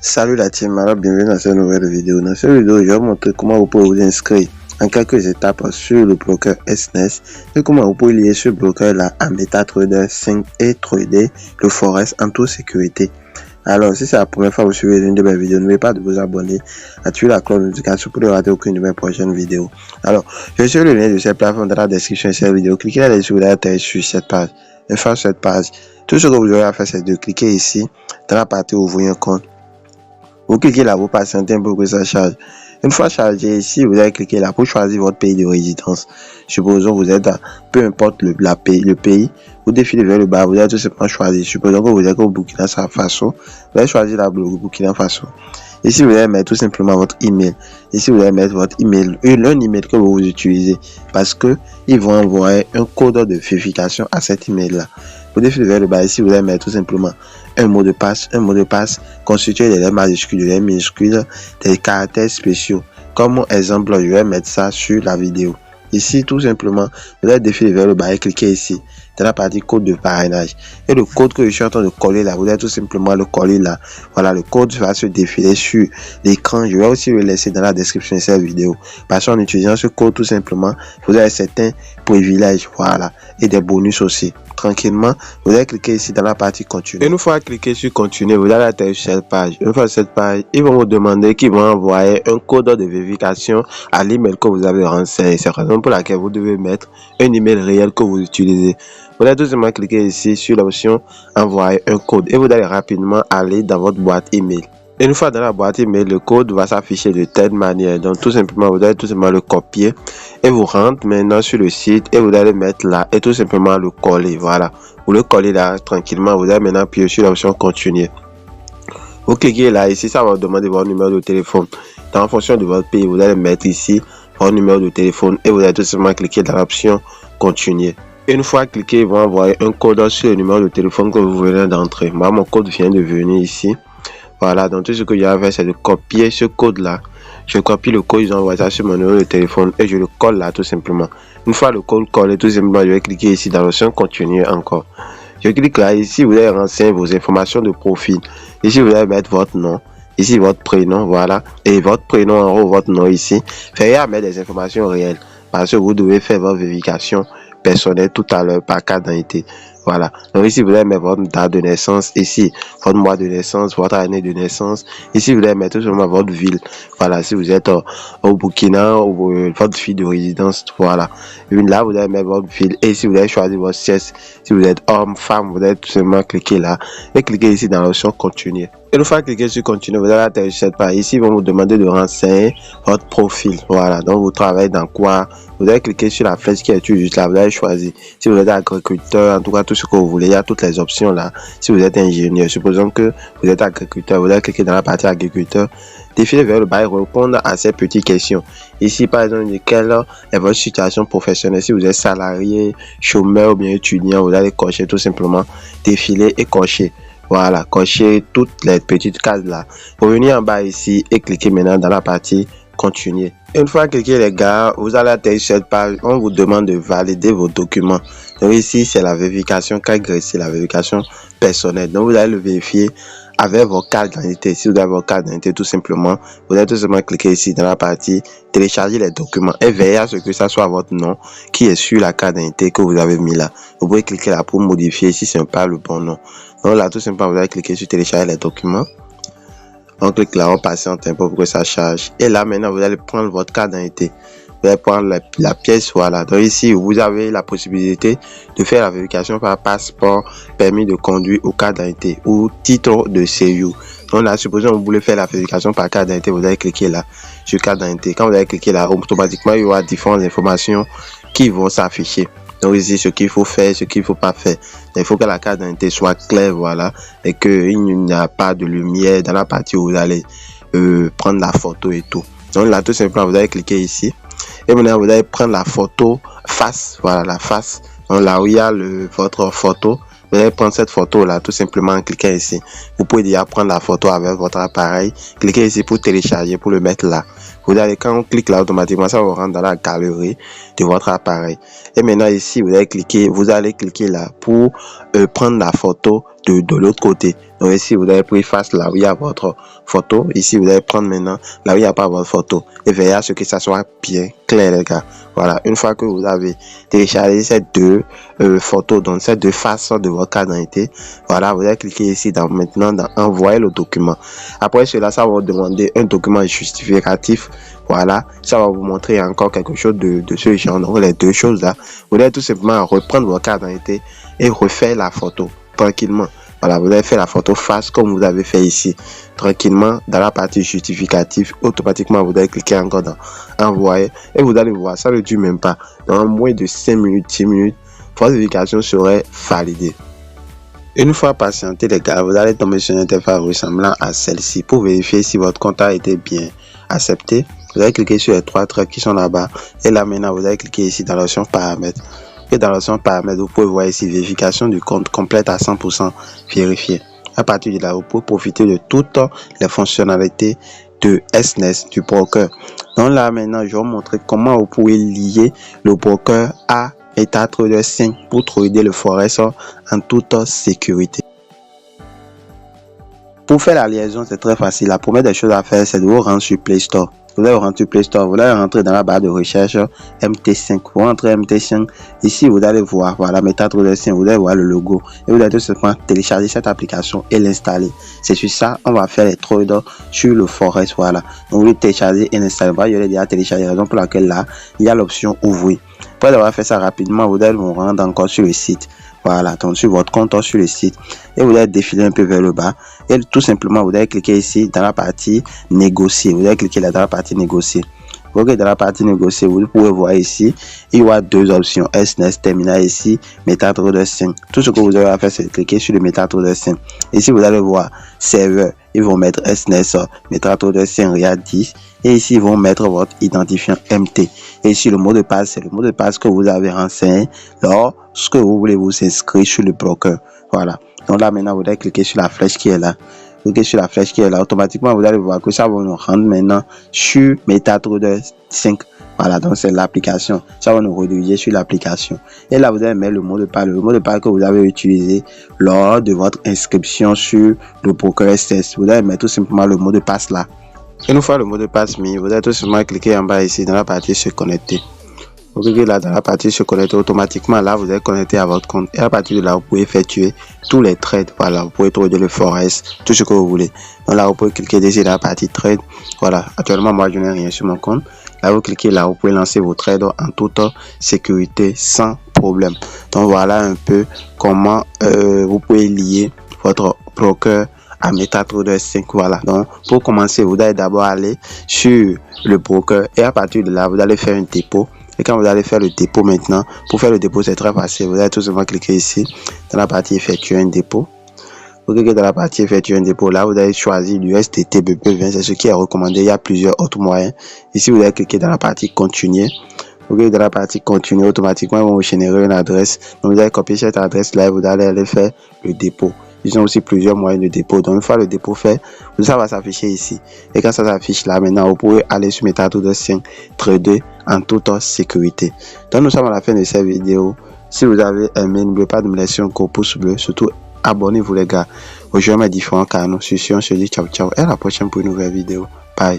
Salut la team, alors bienvenue dans cette nouvelle vidéo. Dans cette vidéo, je vais vous montrer comment vous pouvez vous inscrire en quelques étapes sur le bloqueur SNES et comment vous pouvez lier ce bloqueur là à MetaTrader 5 et trader le Forex en toute sécurité. Alors, si c'est la première fois que vous suivez l'une de mes vidéos, n'oubliez pas de vous abonner, activer la cloche de notification pour ne rater aucune de mes prochaines vidéos. Alors, je suis le lien de cette plateforme dans la description de cette vidéo. Cliquez là-dessus si vous voulez atterrir sur cette page. Une fois sur cette page, tout ce que vous aurez à faire, c'est de cliquer ici dans la partie ouvrir un compte. Vous cliquez là, vous patientez un peu pour que ça charge. Une fois chargé ici, vous allez cliquer là pour choisir votre pays de résidence. Supposons que vous êtes à, peu importe le pays, vous défilez vers le bas, vous allez tout simplement choisir. Supposons que vous êtes au Burkina Faso, vous allez choisir là le Burkina Faso. Ici, vous allez mettre tout simplement votre email. Ici, vous allez mettre votre email, un email que vous utilisez, parce que ils vont envoyer un code de vérification à cet email là. Vous défilez vers le bas, ici, vous allez mettre tout simplement un mot de passe constitué de lettres majuscules, de lettres minuscules, des caractères spéciaux. Comme exemple, je vais mettre ça sur la vidéo. Ici, tout simplement, vous allez défiler vers le bas et cliquer ici, dans la partie code de parrainage. Et le code que je suis en train de coller là, vous allez tout simplement le coller là. Voilà, le code va se défiler sur l'écran. Je vais aussi le laisser dans la description de cette vidéo. Parce qu'en utilisant ce code, tout simplement, vous avez certains privilèges, voilà, et des bonus aussi. Tranquillement, vous allez cliquer ici dans la partie continuer. Et une fois cliquer sur continuer, vous allez atterrir sur cette page. Une fois sur cette page, ils vont vous demander qu'ils vont envoyer un code de vérification à l'email que vous avez renseigné. C'est la raison pour laquelle vous devez mettre un email réel que vous utilisez. Vous allez tout simplement cliquer ici sur l'option envoyer un code et vous allez rapidement aller dans votre boîte email. Et une fois dans la boîte email, le code va s'afficher de telle manière. Donc tout simplement, vous allez tout simplement le copier et vous rentrez maintenant sur le site et vous allez mettre là et tout simplement le coller. Voilà, vous le collez là tranquillement. Vous allez maintenant appuyer sur l'option continuer. Vous cliquez là, ici ça va vous demander votre numéro de téléphone. En fonction de votre pays, vous allez mettre ici votre numéro de téléphone et vous allez tout simplement cliquer dans l'option continuer. Une fois cliqué, ils vont envoyer un code sur le numéro de téléphone que vous venez d'entrer. Moi, mon code vient de venir ici. Voilà, donc tout ce que j'ai à faire, c'est de copier ce code-là. Je copie le code, ils envoient ça sur mon numéro de téléphone et je le colle là tout simplement. Une fois le code collé, tout simplement, je vais cliquer ici dans l'option continuer encore. Je clique là, ici, vous allez renseigner vos informations de profil. Ici, vous allez mettre votre nom. Ici, votre prénom, voilà. Et votre prénom en haut, votre nom ici. Veillez à mettre des informations réelles parce que vous devez faire votre vérification personnelle tout à l'heure par carte d'identité. Voilà. Donc ici, vous allez mettre votre date de naissance. Ici, votre mois de naissance, votre année de naissance. Ici, vous allez mettre tout simplement votre ville. Voilà. Si vous êtes au Burkina, ou votre ville de résidence. Voilà. Et là, vous allez mettre votre ville. Et ici, vous allez choisir votre sexe. Si vous êtes homme, femme, vous allez tout simplement cliquer là. Et cliquer ici dans l'option continuer. Et une fois cliquer sur continuer, vous allez atterrir sur cette page. Ici, ils vont vous demander de renseigner votre profil. Voilà. Donc, vous travaillez dans quoi? Vous allez cliquer sur la flèche qui est juste là. Vous allez choisir. Si vous êtes agriculteur, en tout cas, tout ce que vous voulez, il y a toutes les options là. Si vous êtes ingénieur, supposons que vous êtes agriculteur, vous allez cliquer dans la partie agriculteur. Défiler vers le bas et répondre à ces petites questions. Ici, par exemple, quelle est votre situation professionnelle? Si vous êtes salarié, chômeur ou bien étudiant, vous allez cocher tout simplement. Défiler et cocher. Voilà, cocher toutes les petites cases là. Revenez en bas ici et cliquez maintenant dans la partie continuer. Une fois cliqué les gars, vous allez atterrir sur cette page. On vous demande de valider vos documents. Donc ici, c'est la vérification CAGRE, c'est la vérification personnelle. Donc vous allez le vérifier avec vos cartes d'identité. Si vous avez vos cartes d'identité, tout simplement, vous allez tout simplement cliquer ici dans la partie télécharger les documents et veillez à ce que ça soit votre nom qui est sur la carte d'identité que vous avez mis là. Vous pouvez cliquer là pour modifier si ce n'est pas le bon nom. Donc là, tout simplement, vous allez cliquer sur télécharger les documents. On clique là, on patiente un peu pour que ça charge. Et là, maintenant, vous allez prendre votre carte d'identité. Vous allez prendre la pièce, voilà. Donc ici, vous avez la possibilité de faire la vérification par passeport, permis de conduire ou carte d'identité ou titre de séjour. Donc là, supposons que vous voulez faire la vérification par carte d'identité, vous allez cliquer là sur carte d'identité. Quand vous allez cliquer là, automatiquement, il y aura différentes informations qui vont s'afficher. Donc ici, ce qu'il faut faire, ce qu'il ne faut pas faire. Il faut que la carte d'identité soit claire, voilà, et qu'il n'y a pas de lumière dans la partie où vous allez prendre la photo et tout. Donc là, tout simplement, vous allez cliquer ici. Et maintenant, vous allez prendre la photo face, voilà, la face. Donc là où il y a votre photo, vous allez prendre cette photo là, tout simplement en cliquant ici. Vous pouvez déjà prendre la photo avec votre appareil. Cliquez ici pour télécharger, pour le mettre là. Vous allez, quand on clique là, automatiquement, ça vous rentre dans la galerie de votre appareil. Et maintenant ici, vous allez cliquer là pour prendre la photo de l'autre côté. Donc ici, vous allez pris face là où il y a votre photo. Ici, vous allez prendre maintenant là où il n'y a pas votre photo. Et veillez à ce que ça soit bien clair, les gars. Voilà, une fois que vous avez téléchargé ces deux photos, donc ces deux faces de votre carte d'identité, voilà, vous allez cliquer ici maintenant dans envoyer le document. Après cela, ça va vous demander un document justificatif. Voilà, ça va vous montrer encore quelque chose de ce genre. Donc les deux choses là, vous allez tout simplement reprendre votre carte d'identité et refaire la photo tranquillement. Voilà, vous allez faire la photo face comme vous avez fait ici. Tranquillement, dans la partie justificative, automatiquement, vous allez cliquer encore dans envoyer et vous allez voir, ça ne dure même pas. Dans moins de 5 minutes, 10 minutes, votre vérification serait validée. Une fois patienté, les gars, vous allez tomber sur une interface ressemblant à celle-ci. Pour vérifier si votre compte a été bien accepté, vous allez cliquer sur les trois traits qui sont là-bas. Et là, maintenant, vous allez cliquer ici dans l'option paramètres. Et dans l'option paramètres, vous pouvez voir ici vérification du compte complète à 100% vérifié. À partir de là, vous pouvez profiter de toutes les fonctionnalités de SNES du broker. Donc là, maintenant, je vais vous montrer comment vous pouvez lier le broker à MetaTrader 5 pour trader le Forex en toute sécurité. Pour faire la liaison, c'est très facile. La première des choses à faire, c'est de vous rendre sur Play Store. Vous allez rentrer Play Store, vous allez rentrer dans la barre de recherche MT5. Vous rentrez MT5. Ici, vous allez voir, voilà, MetaTrader 5, vous allez voir le logo. Et vous allez tout simplement télécharger cette application et l'installer. C'est sur ça, on va faire les trades sur le Forex, voilà. Donc, vous téléchargez et l'installer. Vous allez déjà télécharger, raison pour laquelle là, il y a l'option ouvrir. Après avoir fait ça rapidement, vous allez vous rendre encore sur le site. Voilà, donc sur votre compte sur le site et vous allez défiler un peu vers le bas et tout simplement vous allez cliquer ici dans la partie négocier. Vous allez cliquer là dans la partie négocier. Ok, dans la partie négocier, vous pouvez voir ici, il y aura deux options, SNES terminal ici, MetaTrader 5. Tout ce que vous avez à faire, c'est cliquer sur le MetaTrader 5. Ici, vous allez voir serveur, ils vont mettre SNES, MetaTrader 5 RIA 10. Et ici, ils vont mettre votre identifiant MT. Et ici, le mot de passe, c'est le mot de passe que vous avez renseigné lorsque vous voulez vous inscrire sur le broker. Voilà. Donc là, maintenant, vous allez cliquer sur la flèche qui est là. Cliquez sur la flèche qui est là, automatiquement vous allez voir que ça va nous rendre maintenant sur MetaTrader 5. Voilà, donc c'est l'application. Ça va nous rediriger sur l'application. Et là, vous allez mettre le mot de passe que vous avez utilisé lors de votre inscription sur le broker SS. Vous allez mettre tout simplement le mot de passe là. Une fois le mot de passe mis, vous allez tout simplement cliquer en bas ici dans la partie se connecter. Vous cliquez là dans la partie se connecter, automatiquement là vous êtes connecté à votre compte et à partir de là vous pouvez effectuer tous les trades. Voilà, vous pouvez trader le Forex, tout ce que vous voulez. Donc là vous pouvez cliquer ici dans la partie trade. Voilà, actuellement moi je n'ai rien sur mon compte. Là vous cliquez là, vous pouvez lancer vos trades en toute sécurité sans problème. Donc voilà un peu comment vous pouvez lier votre broker à MetaTrader 5. Voilà, donc pour commencer vous allez d'abord aller sur le broker et à partir de là vous allez faire un dépôt. Et quand vous allez faire le dépôt maintenant, pour faire le dépôt c'est très facile, vous allez tout simplement cliquer ici dans la partie effectuer un dépôt. Vous cliquez dans la partie effectuer un dépôt, là vous allez choisir l'USDT BP20, c'est ce qui est recommandé, il y a plusieurs autres moyens. Ici vous allez cliquer dans la partie continuer. Vous cliquez dans la partie continuer, automatiquement ils vont vous générer une adresse. Donc vous allez copier cette adresse là et vous allez aller faire le dépôt. Ils ont aussi plusieurs moyens de dépôt. Donc une fois le dépôt fait, ça va s'afficher ici. Et quand ça s'affiche là, maintenant vous pouvez aller sur MetaTrader 5, trader en toute sécurité. Donc nous sommes à la fin de cette vidéo. Si vous avez aimé, n'oubliez pas de me laisser un gros pouce bleu. Surtout abonnez-vous les gars. Rejoignez mes différents canaux. Sur ce, on se dit ciao ciao et à la prochaine pour une nouvelle vidéo. Bye.